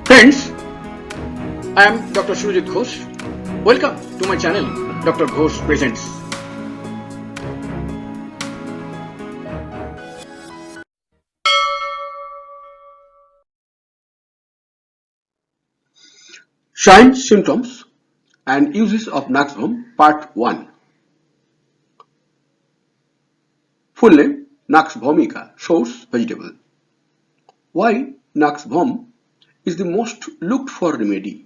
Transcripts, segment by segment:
Friends, I am Dr. Surajit Ghosh. Welcome to my channel, Dr. Ghosh Presents. Signs, symptoms and uses of Nux vom, Part 1. Full name, Nux vomica, source vegetable. Why Nux vom is the most looked for remedy?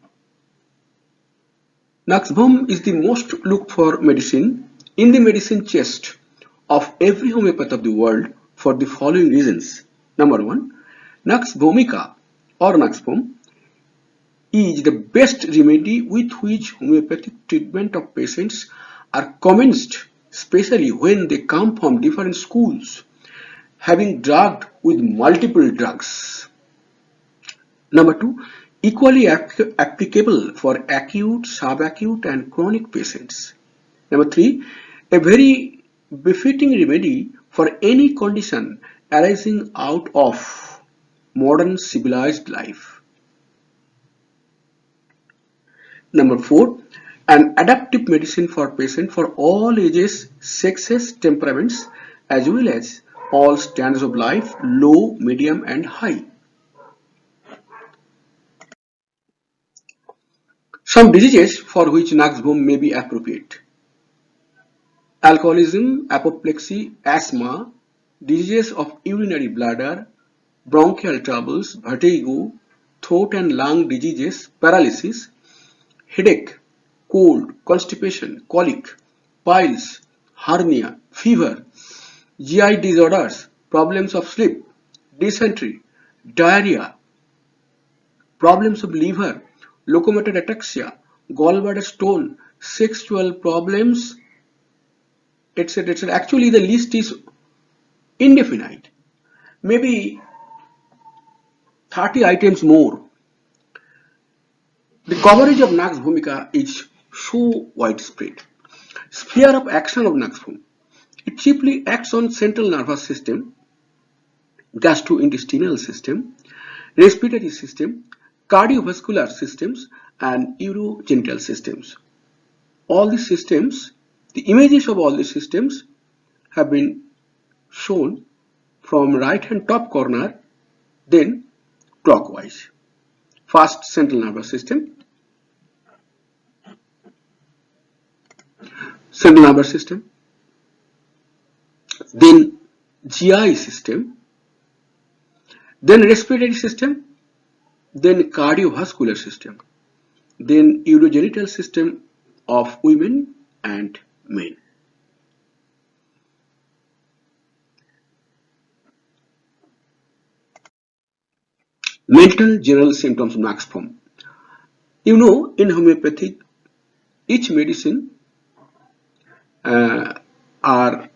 Nux vom is the most looked for medicine in the medicine chest of every homeopath of the world for the following reasons. Number 1. Nux vomica or Nux vom is the best remedy with which homeopathic treatment of patients are commenced, especially when they come from different schools, having drugged with multiple drugs. Number 2, equally applicable for acute, subacute and chronic patients. Number 3, a very befitting remedy for any condition arising out of modern civilized life. Number 4, an adaptive medicine for patients for all ages, sexes, temperaments, as well as all standards of life, low, medium and high. Some diseases for which Nux vom may be appropriate: alcoholism, apoplexy, asthma, diseases of urinary bladder, bronchial troubles, vertigo, throat and lung diseases, paralysis, headache, cold, constipation, colic, piles, hernia, fever, GI disorders, problems of sleep, dysentery, diarrhea, problems of liver, locomotor ataxia, gallbladder stone, sexual problems, etc. etc. Actually, the list is indefinite. Maybe 30 items more. The coverage of Nux vomica is so widespread. Sphere of action of Nux vom. It chiefly acts on central nervous system, gastrointestinal system, respiratory system, cardiovascular systems and urogenital systems. All these systems, the images of all these systems have been shown from right hand top corner, then clockwise. First, central nervous system, then GI system, then respiratory system, then cardiovascular system, then urogenital system of women and men. Mental general symptoms of Nux vom. You know, in homeopathy, each medicine are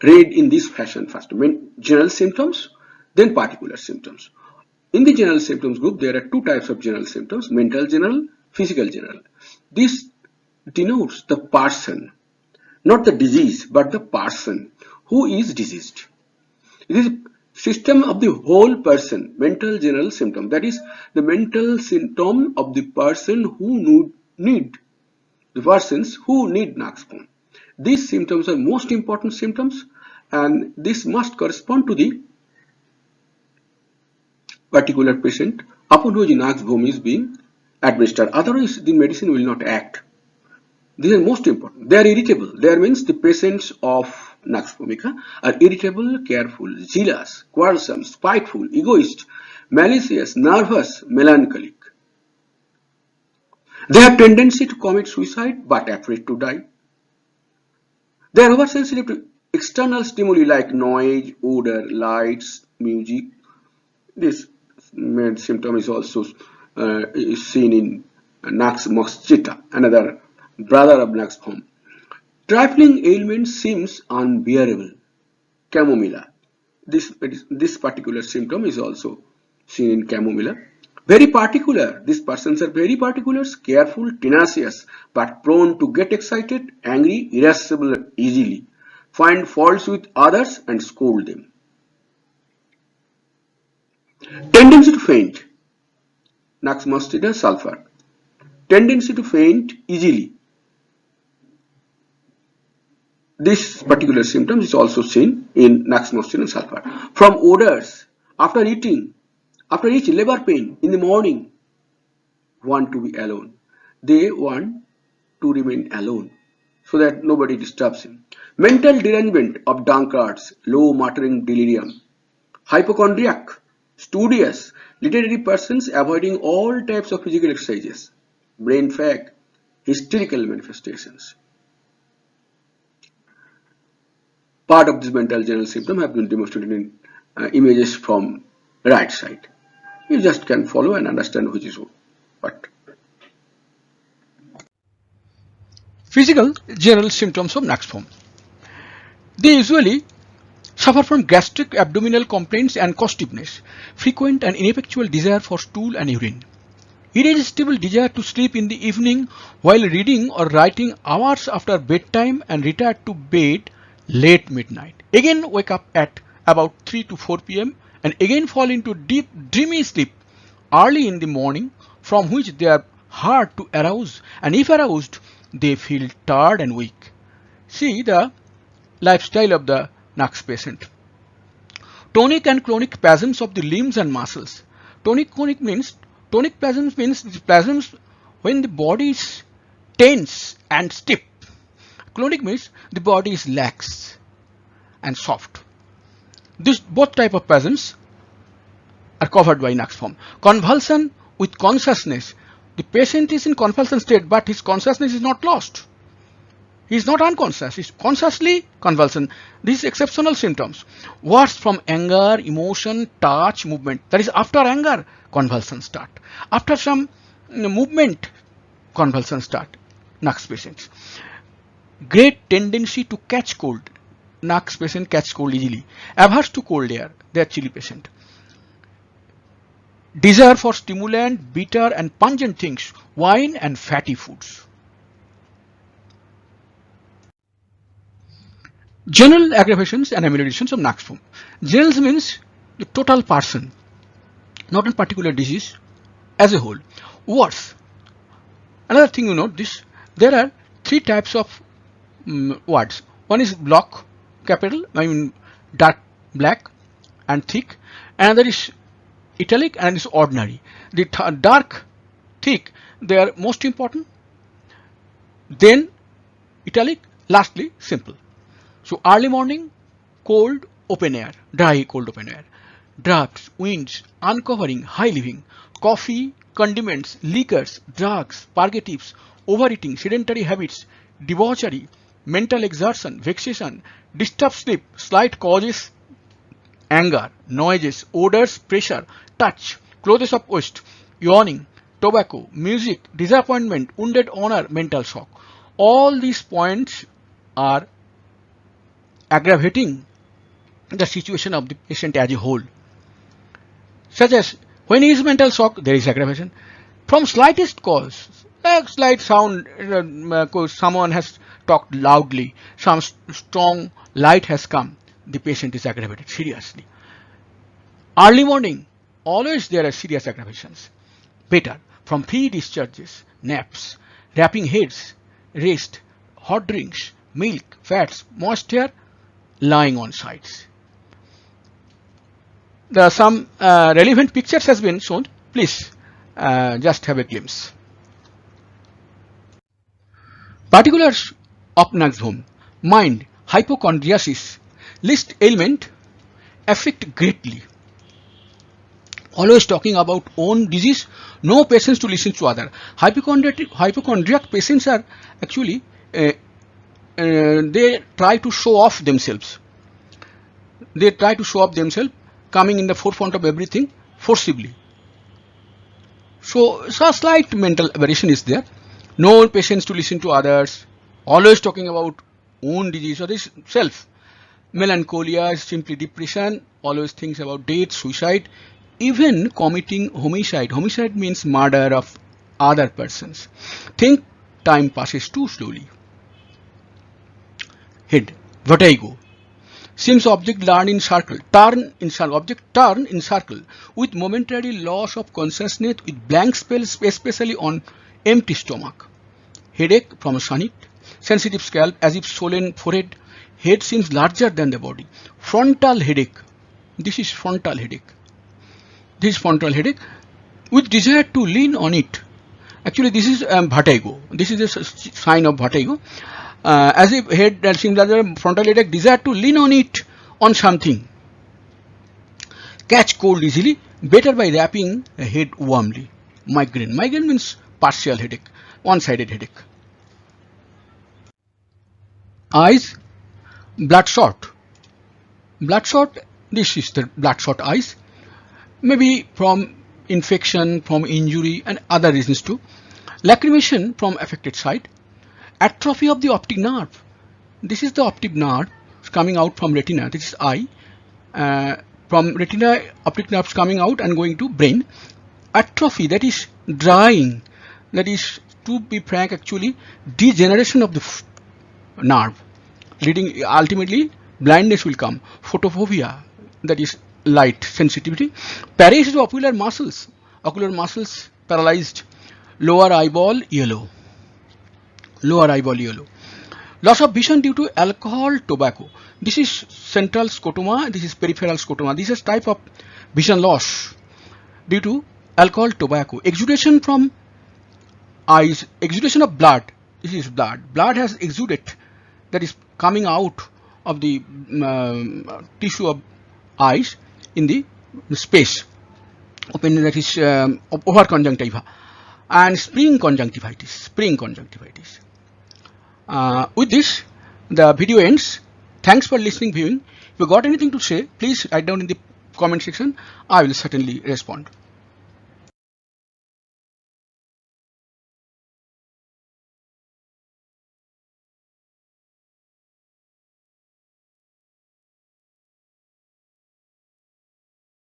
read in this fashion: first general symptoms, then particular symptoms. In the general symptoms group, there are two types of general symptoms: mental general, physical general. This denotes the person, not the disease, but the person who is diseased. It is system of the whole person, mental general symptom. That is the mental symptom of the person who need Nux vom. These symptoms are most important symptoms, and this must correspond to the particular patient upon whose Nux vom is being administered. Otherwise, the medicine will not act. These are most important. They are irritable. There means the patients of Nux vomica are irritable, careful, zealous, quarrelsome, spiteful, egoist, malicious, nervous, melancholic. They have tendency to commit suicide but afraid to die. They are oversensitive to external stimuli like noise, odor, lights, music. This symptom is also seen in Nux moschita, another brother of Nux vom. Trifling ailment seems unbearable. Chamomilla. This particular symptom is also seen in chamomilla. Very particular. These persons are very particular, careful, tenacious, but prone to get excited, angry, irascible easily, find faults with others and scold them. Tendency to faint. Nux mustida sulfur. Tendency to faint easily. This particular symptom is also seen in Nux mustida sulfur. From odors, after eating labor pain in the morning, want to be alone. They want to remain alone so that nobody disturbs him. Mental derangement of drunkards, low muttering delirium. Hypochondriac, studious, literary persons avoiding all types of physical exercises. Brain fag, hysterical manifestations. Part of this mental general symptom have been demonstrated in images from right side. You just can follow and understand which is what. Physical general symptoms of Nux vom. They usually suffer from gastric abdominal complaints and constiveness, frequent and ineffectual desire for stool and urine, irresistible desire to sleep in the evening while reading or writing hours after bedtime and retire to bed late midnight. Again wake up at about 3 to 4 p.m. and again fall into deep dreamy sleep early in the morning, from which they are hard to arouse, and if aroused they feel tired and weak. See the lifestyle of the Nux patient. Tonic and clonic spasms of the limbs and muscles. Tonic means the spasms when the body is tense and stiff. Clonic means the body is lax and soft. This both type of spasms are covered by Nux vom. Convulsion with consciousness. The patient is in convulsion state, but his consciousness is not lost. He is not unconscious. He is consciously convulsion. These exceptional symptoms. Words from anger, emotion, touch, movement. That is, after anger, convulsions start. After some movement, convulsions start. Nux patients. Great tendency to catch cold. Nux patient catch cold easily. Averse to cold air. They are chilly patient. Desire for stimulant, bitter and pungent things. Wine and fatty foods. General aggravations and ameliorations of Nux vom. General means the total person, not a particular disease, as a whole. Worse. Another thing you note this, there are three types of words. One is block, capital, dark black and thick. Another is italic and is ordinary. The dark, thick, they are most important. Then italic, lastly simple. So early morning, cold, open air, dry, cold, open air, drafts, winds, uncovering, high living, coffee, condiments, liquors, drugs, purgatives, overeating, sedentary habits, debauchery, mental exertion, vexation, disturbed sleep, slight causes, anger, noises, odors, pressure, touch, clothes of waste, yawning, tobacco, music, disappointment, wounded honor, mental shock. All these points are aggravating the situation of the patient as a whole. Such as when he is mental shock, there is aggravation. From slightest cause, like slight sound, someone has talked loudly, some strong light has come, the patient is aggravated seriously. Early morning, always there are serious aggravations. Better, from free discharges, naps, wrapping heads, rest, hot drinks, milk, fats, moisture, lying on sides. Some relevant pictures has been shown. Please just have a glimpse. Particulars of Nux vom. Mind, hypochondriasis, list ailment, affect greatly. Always talking about own disease, no patience to listen to other. Hypochondriac patients are actually they try to show off themselves. They try to show off themselves, coming in the forefront of everything forcibly. So a slight mental aberration is there. No patience to listen to others. Always talking about own disease or this self. Melancholia is simply depression. Always thinks about death, suicide, even committing homicide. Homicide means murder of other persons. Think time passes too slowly. Head, vertigo, Seems object turn in circle, object turn in circle with momentary loss of consciousness with blank space, especially on empty stomach. Headache from a sunny, sensitive scalp as if swollen forehead, head seems larger than the body. Frontal headache, this is frontal headache. This is frontal headache with desire to lean on it. Actually, this is vertigo. This is a sign of vertigo. As if head that seems as a frontal headache, desire to lean on it, on something. Catch cold easily, better by wrapping a head warmly. Migraine. Migraine means partial headache, one-sided headache. Eyes, bloodshot. Bloodshot, this is the bloodshot eyes. Maybe from infection, from injury and other reasons too. Lacrimation from affected side. Atrophy of the optic nerve. This is the optic nerve coming out from retina. This is eye. From retina, optic nerves coming out and going to brain. Atrophy, that is drying. That is, to be frank, actually degeneration of the nerve. Leading ultimately blindness will come. Photophobia, that is light sensitivity. Paralysis of ocular muscles paralyzed. Lower eyeball yellow. Lower eyeball yellow. Loss of vision due to alcohol, tobacco. This is central scotoma, this is peripheral scotoma. This is type of vision loss due to alcohol, tobacco. Exudation from eyes, exudation of blood. This is blood. Blood has exuded, that is coming out of the tissue of eyes in the space open, that is over conjunctiva. And spring conjunctivitis. With this, the video ends. Thanks for listening, viewing. If you got anything to say, please write down in the comment section. I will certainly respond.